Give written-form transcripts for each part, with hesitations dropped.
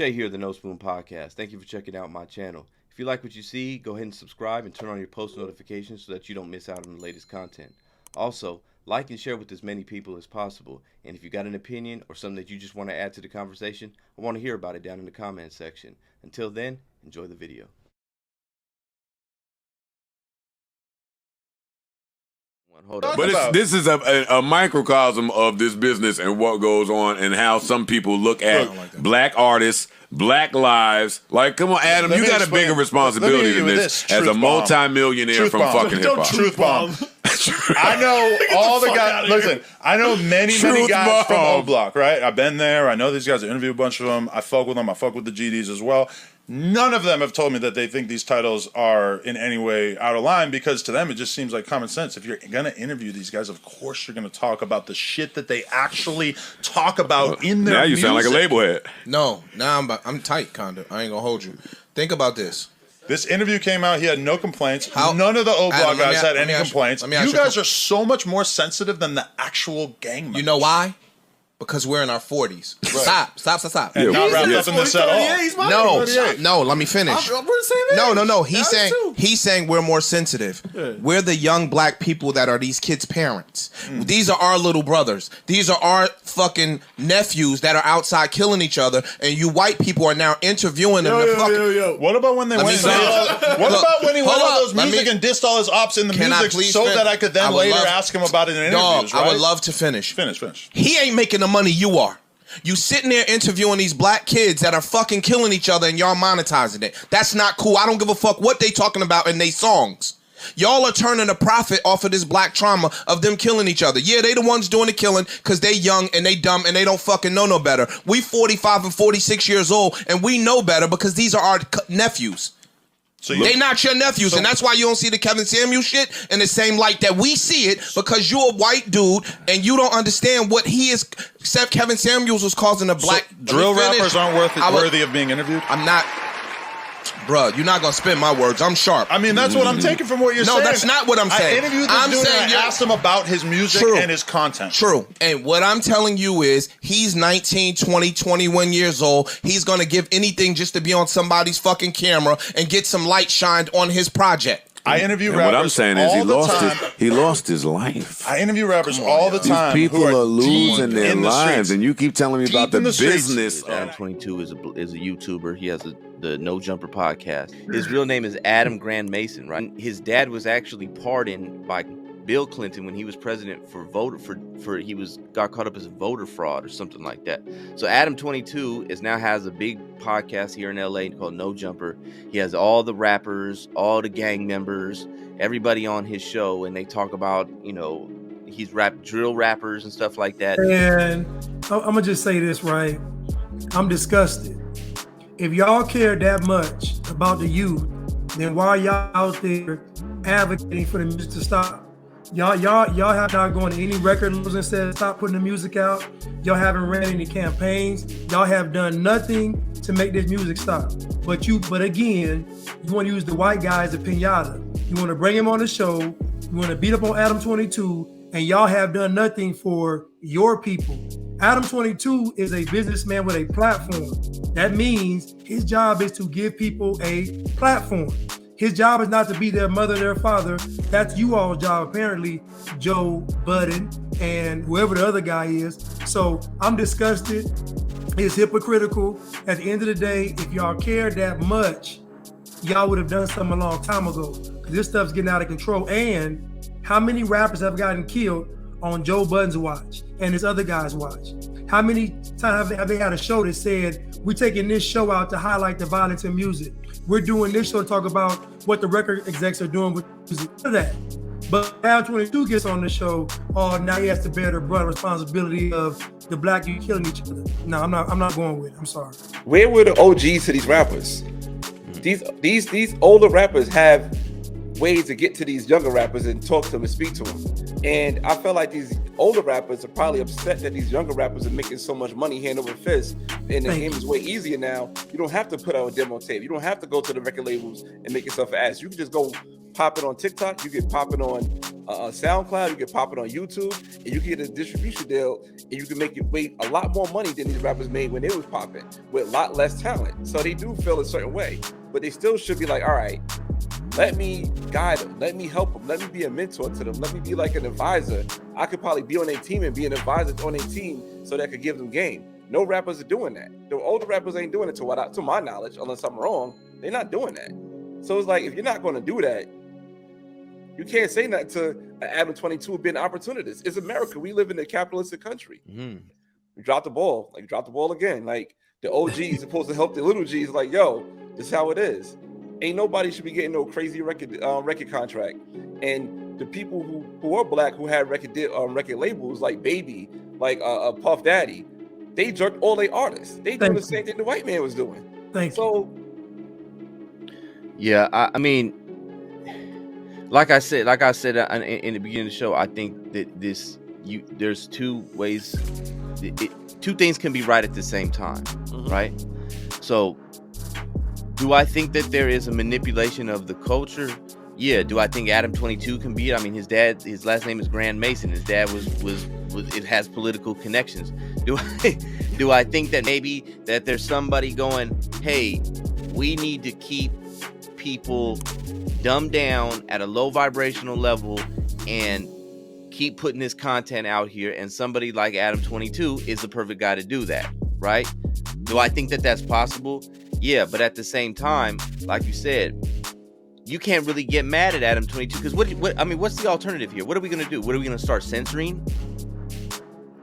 Jay here, the No Spoon Podcast. Thank you for checking out my channel. If you like what you see, go ahead and subscribe and turn on your post notifications so that you don't miss out on the latest content. Also, like and share with as many people as possible. And if you got an opinion or something that you just want to add to the conversation, I want to hear about it down in the comments section. Until then, enjoy the video. But this is a microcosm of this business and what goes on and how some people look at black artists, black lives. Like, come on, Adam, you got a bigger responsibility than this as a multi-millionaire from fucking hip-hop. Truth bomb. I know all the guys. Listen, I know many guys from O Block, right? I've been there. I know these guys. I interviewed a bunch of them. I fuck with them. I fuck with the GDs as well. None of them have told me that they think these titles are in any way out of line, because to them it just seems like common sense. If you're going to interview these guys, of course you're going to talk about the shit that they actually talk about in their music. Now you sound like a label head. No, now I'm tight, kinda. I ain't gonna hold you. Think about this. This interview came out. He had no complaints. None of the O Block guys had any complaints. You guys are so much more sensitive than the actual gang members. You know why? Because we're in our 40s. Right. Stop. And not wrapped up in this at all. No, let me finish. No. He's saying we're more sensitive. Yeah. We're the young black people that are these kids' parents. These are our little brothers. These are our fucking nephews that are outside killing each other, and you white people are now interviewing them. What about when they went? What about when he went on those music and dissed all his ops in the music so that I could then later ask him about it in interviews? I would love to finish. Finish. He ain't making the money you are. You sitting there interviewing these black kids that are fucking killing each other and y'all monetizing it. That's not cool. I don't give a fuck what they talking about in they songs. Y'all are turning a profit off of this black trauma of them killing each other. Yeah, they the ones doing the killing because they young and they dumb and they don't fucking know no better. We 45 and 46 years old and we know better because these are our nephews. So they not your nephews, and that's why you don't see the Kevin Samuels shit in the same light that we see it, because you're a white dude and you don't understand what he is. Except Kevin Samuels was causing a black drill rappers aren't worthy of being interviewed. I'm not, bruh. You're not gonna spin my words. I'm sharp. I mean, that's what I'm taking from what you're saying. No, that's not what I'm saying. I interviewed this dude and I asked him about his music and his content. True. And what I'm telling you is he's 19, 20, 21 years old. He's gonna give anything just to be on somebody's fucking camera and get some light shined on his project. I interview rappers. What I'm saying is he lost his life. I interview rappers all the time. These people are losing their lives, and you keep telling me about the business. Adam 22 is a YouTuber. He has the No Jumper podcast. His real name is Adam Grand Mason, right? His dad was actually pardoned by Bill Clinton when he was president got caught up as a voter fraud or something like that. So Adam 22 now has a big podcast here in LA called No Jumper. He has all the rappers, all the gang members, everybody on his show, and they talk about, he's drill rappers and stuff like that. And I'm gonna just say this, right? I'm disgusted. If y'all care that much about the youth, then why y'all out there advocating for the music to stop? Y'all have not gone to any record labels and said stop putting the music out. Y'all haven't ran any campaigns. Y'all have done nothing to make this music stop. But again, you want to use the white guy as a pinata. You want to bring him on the show. You want to beat up on Adam 22, and y'all have done nothing for your people. Adam 22 is a businessman with a platform. That means his job is to give people a platform. His job is not to be their mother, their father. That's you all's job, apparently, Joe Budden and whoever the other guy is. So I'm disgusted. It's hypocritical. At the end of the day, if y'all care that much, y'all would have done something a long time ago. This stuff's getting out of control. And how many rappers have gotten killed on Joe Budden's watch and his other guy's watch? How many times have they had a show that said, we're taking this show out to highlight the violence in music? We're doing this show to talk about what the record execs are doing with music. None of that. But Adam 22 gets on the show, now he has to bear the brunt responsibility of the black youth killing each other. No, I'm not going with it. I'm sorry. Where were the OGs to these rappers? These older rappers have ways to get to these younger rappers and talk to them and speak to them. And I feel like these older rappers are probably upset that these younger rappers are making so much money hand over fist. And the game is way easier now. You don't have to put out a demo tape. You don't have to go to the record labels and make yourself an ass. You can just go popping on TikTok, you get popping on SoundCloud, you get popping on YouTube, and you get a distribution deal, and you can make your weight a lot more money than these rappers made when they was popping with a lot less talent. So they do feel a certain way, but they still should be like, all right, let me guide them, let me help them, let me be a mentor to them, let me be like an advisor. I could probably be on their team and be an advisor on their team so that I could give them game. No rappers are doing that. The older rappers ain't doing it to my knowledge, unless I'm wrong. They're not doing that. So it's like, if you're not going to do that, you can't say that to Adam 22 being an opportunist. It's America. We live in a capitalistic country. Mm-hmm. We dropped the ball. Like, drop the ball again. Like, the OGs supposed to help the little G's. Like, yo, this is how it is. Ain't nobody should be getting no crazy record contract. And the people who are black who had record labels like Baby, like Puff Daddy, they jerked all their artists. They doing the same thing the white man was doing. So, yeah, I mean, like I said in the beginning of the show, I think that there's two ways. Two things can be right at the same time, right? So, do I think that there is a manipulation of the culture? Yeah. Do I think Adam 22 can be it? I mean, his last name is Grand Mason. His dad was it has political connections. Do I think that maybe that there's somebody going, hey, we need to keep people dumbed down at a low vibrational level and keep putting this content out here, and somebody like Adam 22 is the perfect guy to do that, right? Do I think that that's possible? Yeah, but at the same time, like you said, you can't really get mad at Adam 22 because what's the alternative here? What are we gonna do? What are we gonna start censoring?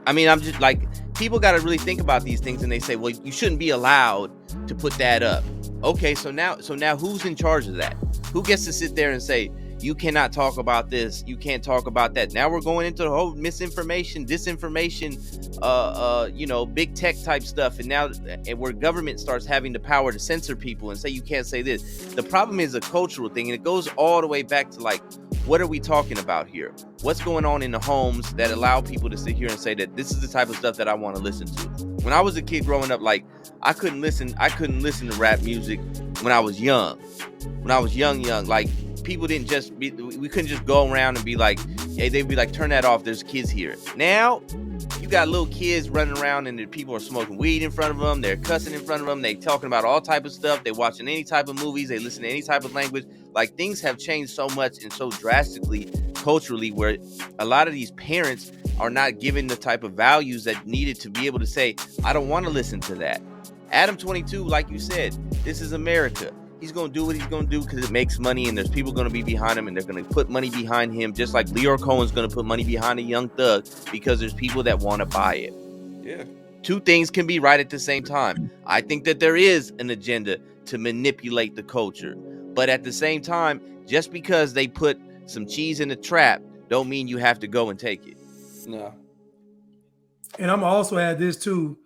I mean, I'm just like, people got to really think about these things, and they say, well, you shouldn't be allowed to put that up. Okay, so now who's in charge of that? Who gets to sit there and say, you cannot talk about this, you can't talk about that? Now we're going into the whole misinformation, disinformation, big tech type stuff, and where government starts having the power to censor people and say you can't say this. The problem is a cultural thing, and it goes all the way back to, like, what are we talking about here? What's going on in the homes that allow people to sit here and say that this is the type of stuff that I want to listen to? When I was a kid growing up, like, I couldn't listen to rap music when I was young. When I was young, like, people we couldn't just go around and be like, hey, they'd be like, turn that off, there's kids here. Now, you got little kids running around and the people are smoking weed in front of them, they're cussing in front of them, they talking about all type of stuff, they watching any type of movies, they listen to any type of language. Like, things have changed so much and so drastically culturally, where a lot of these parents are not given the type of values that needed to be able to say, I don't want to listen to that. Adam 22, like you said, this is America. He's going to do what he's going to do because it makes money, and there's people going to be behind him, and they're going to put money behind him, just like Leo Cohen's going to put money behind a Young Thug because there's people that want to buy it. Yeah. Two things can be right at the same time. I think that there is an agenda to manipulate the culture, but at the same time, just because they put some cheese in the trap don't mean you have to go and take it. No. And I'm also add this too.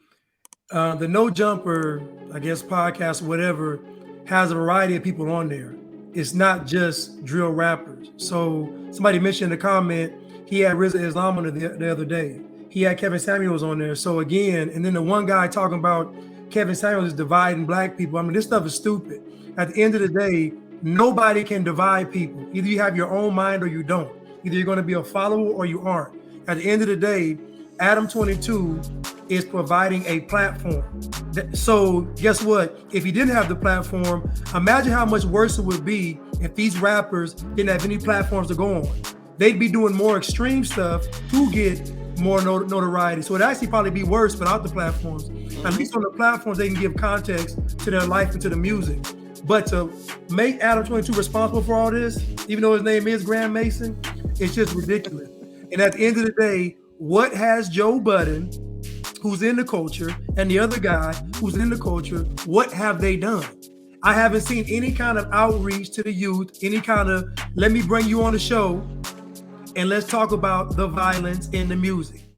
The No Jumper, I guess, podcast or whatever, has a variety of people on there. It's not just drill rappers. So somebody mentioned in the comment, he had Rizza Islam on the other day. He had Kevin Samuels on there. So again, and then the one guy talking about Kevin Samuels is dividing black people. I mean, this stuff is stupid. At the end of the day, nobody can divide people. Either you have your own mind or you don't. Either you're going to be a follower or you aren't. At the end of the day, Adam 22 is providing a platform. So guess what? If he didn't have the platform, imagine how much worse it would be if these rappers didn't have any platforms to go on. They'd be doing more extreme stuff to get more notoriety. So it'd actually probably be worse without the platforms. At least on the platforms, they can give context to their life and to the music. But to make Adam 22 responsible for all this, even though his name is Grand Mason, it's just ridiculous. And at the end of the day, what has Joe Budden, who's in the culture, and the other guy who's in the culture, what have they done? I haven't seen any kind of outreach to the youth, any kind of, let me bring you on the show and let's talk about the violence in the music.